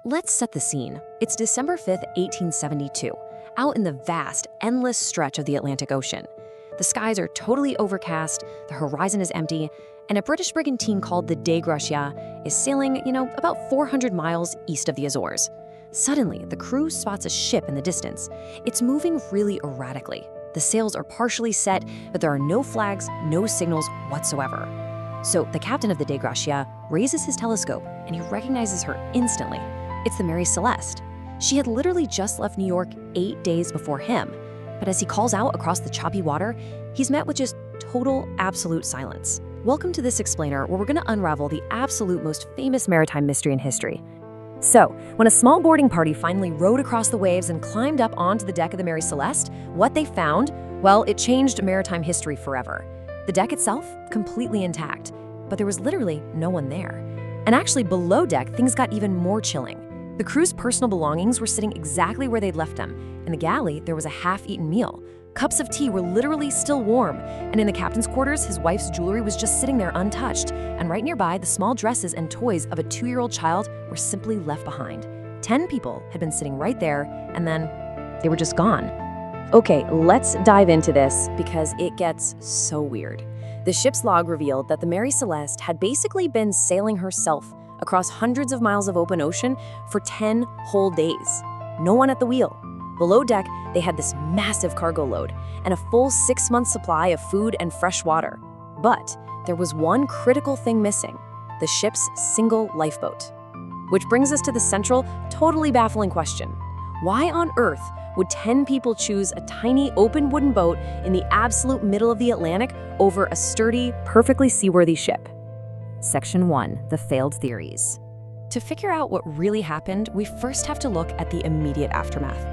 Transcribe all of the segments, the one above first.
Let's set the scene. It's December 5th, 1872, out in the vast, endless stretch of the Atlantic Ocean. The skies are totally overcast, the horizon is empty, and a British brigantine called the Des Gracias is sailing, about 400 miles east of the Azores. Suddenly, the crew spots a ship in the distance. It's moving really erratically. The sails are partially set, but there are no flags, no signals whatsoever. So the captain of the Des Gracias raises his telescope, and he recognizes her instantly. It's the Mary Celeste. She had literally just left New York 8 days before him, but as he calls out across the choppy water, he's met with just total, absolute silence. Welcome to this explainer, where we're going to unravel the absolute most famous maritime mystery in history. So, when a small boarding party finally rowed across the waves and climbed up onto the deck of the Mary Celeste, what they found, well, it changed maritime history forever. The deck itself, completely intact, but there was literally no one there. And actually, below deck, things got even more chilling. The crew's personal belongings were sitting exactly where they'd left them. In the galley, there was a half-eaten meal. Cups of tea were literally still warm, and in the captain's quarters, his wife's jewelry was just sitting there untouched, and right nearby, the small dresses and toys of a 2-year-old child were simply left behind. 10 people had been sitting right there, and then they were just gone. Okay, let's dive into this because it gets so weird. The ship's log revealed that the Mary Celeste had basically been sailing herself across hundreds of miles of open ocean for 10 whole days. No one at the wheel. Below deck, they had this massive cargo load and a full 6-month supply of food and fresh water. But there was one critical thing missing: the ship's single lifeboat. Which brings us to the central, totally baffling question. Why on earth would 10 people choose a tiny open wooden boat in the absolute middle of the Atlantic over a sturdy, perfectly seaworthy ship? Section 1. The Failed Theories. To figure out what really happened, we first have to look at the immediate aftermath.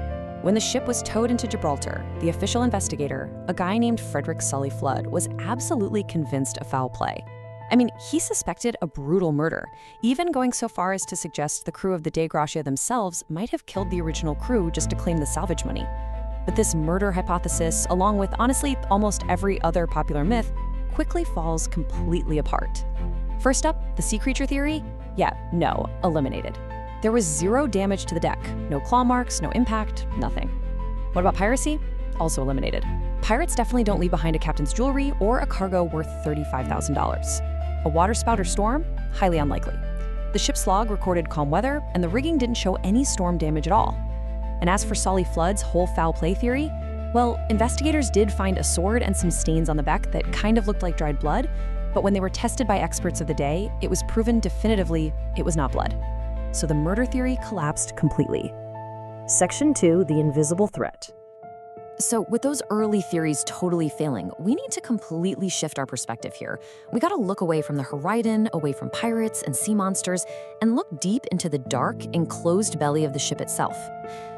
When the ship was towed into Gibraltar, the official investigator, a guy named Frederick Sully Flood, was absolutely convinced of foul play. I mean, he suspected a brutal murder, even going so far as to suggest the crew of the Des Gracias themselves might have killed the original crew just to claim the salvage money. But this murder hypothesis, along with honestly almost every other popular myth, quickly falls completely apart. First up, the sea creature theory? Eliminated. There was zero damage to the deck. No claw marks, no impact, nothing. What about piracy? Also eliminated. Pirates definitely don't leave behind a captain's jewelry or a cargo worth $35,000. A waterspout or storm? Highly unlikely. The ship's log recorded calm weather, and the rigging didn't show any storm damage at all. And as for Sully Flood's whole foul play theory, well, investigators did find a sword and some stains on the deck that kind of looked like dried blood, but when they were tested by experts of the day, it was proven definitively it was not blood. So the murder theory collapsed completely. Section 2, the invisible threat. So with those early theories totally failing, we need to completely shift our perspective here. We gotta look away from the horizon, away from pirates and sea monsters, and look deep into the dark, enclosed belly of the ship itself.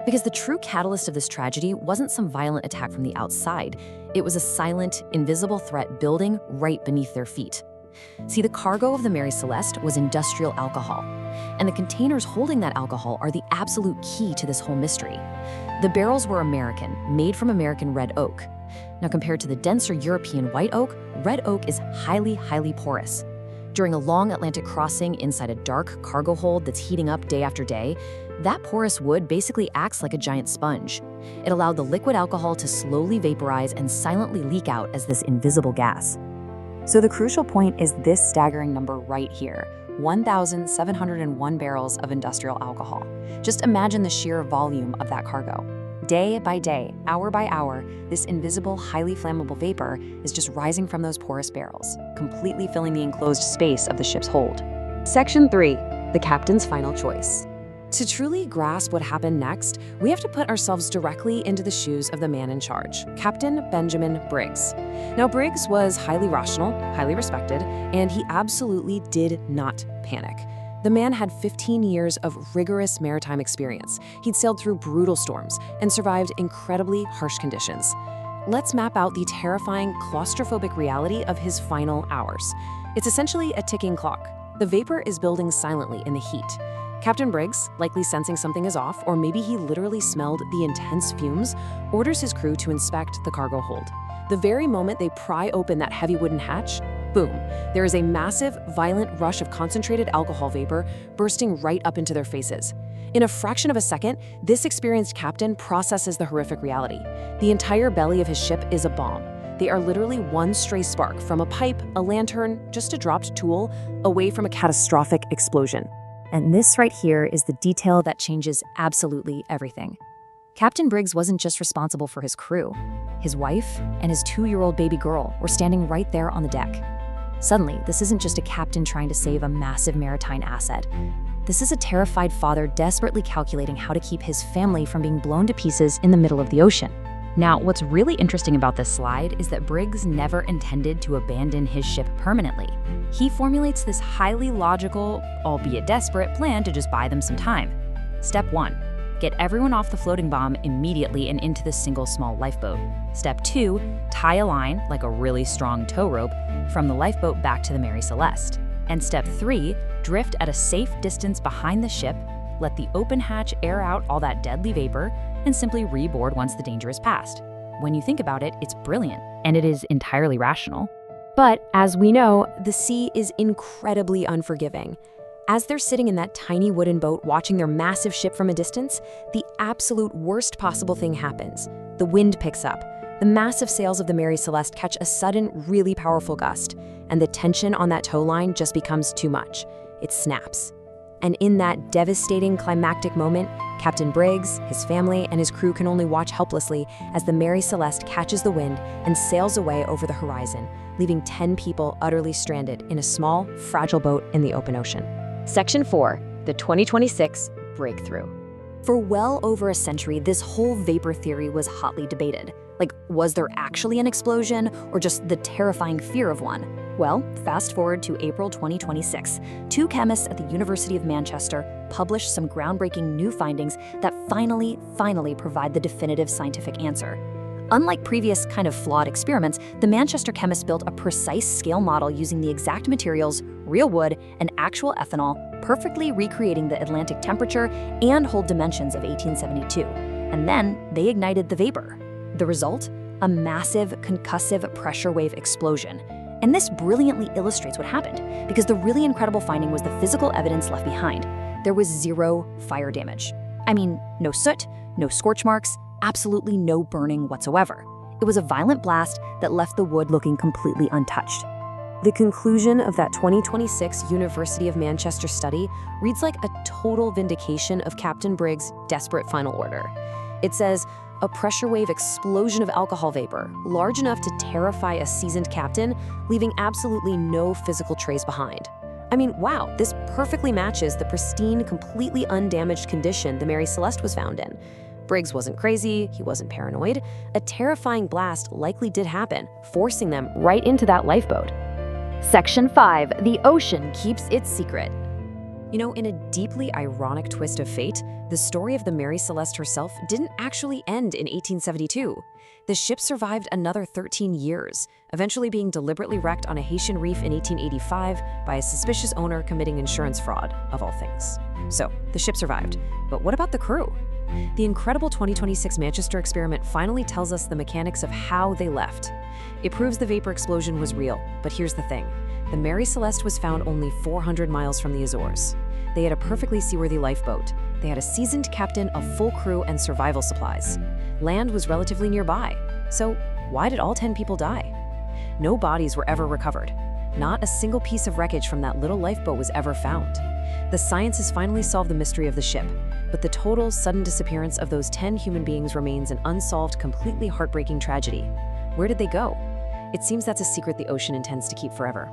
Because the true catalyst of this tragedy wasn't some violent attack from the outside. It was a silent, invisible threat building right beneath their feet. See, the cargo of the Mary Celeste was industrial alcohol, and the containers holding that alcohol are the absolute key to this whole mystery. The barrels were American, made from American red oak. Now, compared to the denser European white oak, red oak is highly, highly porous. During a long Atlantic crossing inside a dark cargo hold that's heating up day after day, that porous wood basically acts like a giant sponge. It allowed the liquid alcohol to slowly vaporize and silently leak out as this invisible gas. So the crucial point is this staggering number right here: 1,701 barrels of industrial alcohol. Just imagine the sheer volume of that cargo. Day by day, hour by hour, this invisible, highly flammable vapor is just rising from those porous barrels, completely filling the enclosed space of the ship's hold. Section 3, the captain's final choice. To truly grasp what happened next, we have to put ourselves directly into the shoes of the man in charge, Captain Benjamin Briggs. Now, Briggs was highly rational, highly respected, and he absolutely did not panic. The man had 15 years of rigorous maritime experience. He'd sailed through brutal storms and survived incredibly harsh conditions. Let's map out the terrifying, claustrophobic reality of his final hours. It's essentially a ticking clock. The vapor is building silently in the heat. Captain Briggs, likely sensing something is off, or maybe he literally smelled the intense fumes, orders his crew to inspect the cargo hold. The very moment they pry open that heavy wooden hatch, boom, there is a massive, violent rush of concentrated alcohol vapor bursting right up into their faces. In a fraction of a second, this experienced captain processes the horrific reality. The entire belly of his ship is a bomb. They are literally one stray spark from a pipe, a lantern, just a dropped tool, away from a catastrophic explosion. And this right here is the detail that changes absolutely everything. Captain Briggs wasn't just responsible for his crew. His wife and his 2-year-old baby girl were standing right there on the deck. Suddenly, this isn't just a captain trying to save a massive maritime asset. This is a terrified father desperately calculating how to keep his family from being blown to pieces in the middle of the ocean. Now, what's really interesting about this slide is that Briggs never intended to abandon his ship permanently. He formulates this highly logical, albeit desperate, plan to just buy them some time. Step 1. Get everyone off the floating bomb immediately and into this single small lifeboat. Step 2. Tie a line, like a really strong tow rope, from the lifeboat back to the Mary Celeste. And Step 3. Drift at a safe distance behind the ship, let the open hatch air out all that deadly vapor, and simply reboard once the danger is past. When you think about it, it's brilliant, and it is entirely rational. But, as we know, the sea is incredibly unforgiving. As they're sitting in that tiny wooden boat watching their massive ship from a distance, the absolute worst possible thing happens. The wind picks up. The massive sails of the Mary Celeste catch a sudden, really powerful gust, and the tension on that tow line just becomes too much. It snaps. And in that devastating climactic moment, Captain Briggs, his family, and his crew can only watch helplessly as the Mary Celeste catches the wind and sails away over the horizon, leaving 10 people utterly stranded in a small, fragile boat in the open ocean. Section 4. The 2026 Breakthrough. For well over a century, this whole vapor theory was hotly debated. Like, was there actually an explosion, or just the terrifying fear of one? Well, fast forward to April 2026. 2 chemists at the University of Manchester published some groundbreaking new findings that finally provide the definitive scientific answer. Unlike previous kind of flawed experiments, the Manchester chemists built a precise scale model using the exact materials, real wood, and actual ethanol, perfectly recreating the Atlantic temperature and hold dimensions of 1872. And then they ignited the vapor. The result? A massive concussive pressure wave explosion. And this brilliantly illustrates what happened, because the really incredible finding was the physical evidence left behind. There was 0 fire damage. I mean, no soot, no scorch marks, absolutely no burning whatsoever. It was a violent blast that left the wood looking completely untouched. The conclusion of that 2026 University of Manchester study reads like a total vindication of Captain Briggs' desperate final order. It says, a pressure wave explosion of alcohol vapor, large enough to terrify a seasoned captain, leaving absolutely no physical trace behind. I mean, wow, this perfectly matches the pristine, completely undamaged condition the Mary Celeste was found in. Briggs wasn't crazy, he wasn't paranoid. A terrifying blast likely did happen, forcing them right into that lifeboat. Section 5. The ocean keeps its secret. You know, in a deeply ironic twist of fate, the story of the Mary Celeste herself didn't actually end in 1872. The ship survived another 13 years, eventually being deliberately wrecked on a Haitian reef in 1885 by a suspicious owner committing insurance fraud, of all things. So, the ship survived. But what about the crew? The incredible 2026 Manchester experiment finally tells us the mechanics of how they left. It proves the vapor explosion was real, but here's the thing. The Mary Celeste was found only 400 miles from the Azores. They had a perfectly seaworthy lifeboat. They had a seasoned captain, a full crew, and survival supplies. Land was relatively nearby. So why did all 10 people die? No bodies were ever recovered. Not a single piece of wreckage from that little lifeboat was ever found. The science has finally solved the mystery of the ship, but the total, sudden disappearance of those 10 human beings remains an unsolved, completely heartbreaking tragedy. Where did they go? It seems that's a secret the ocean intends to keep forever.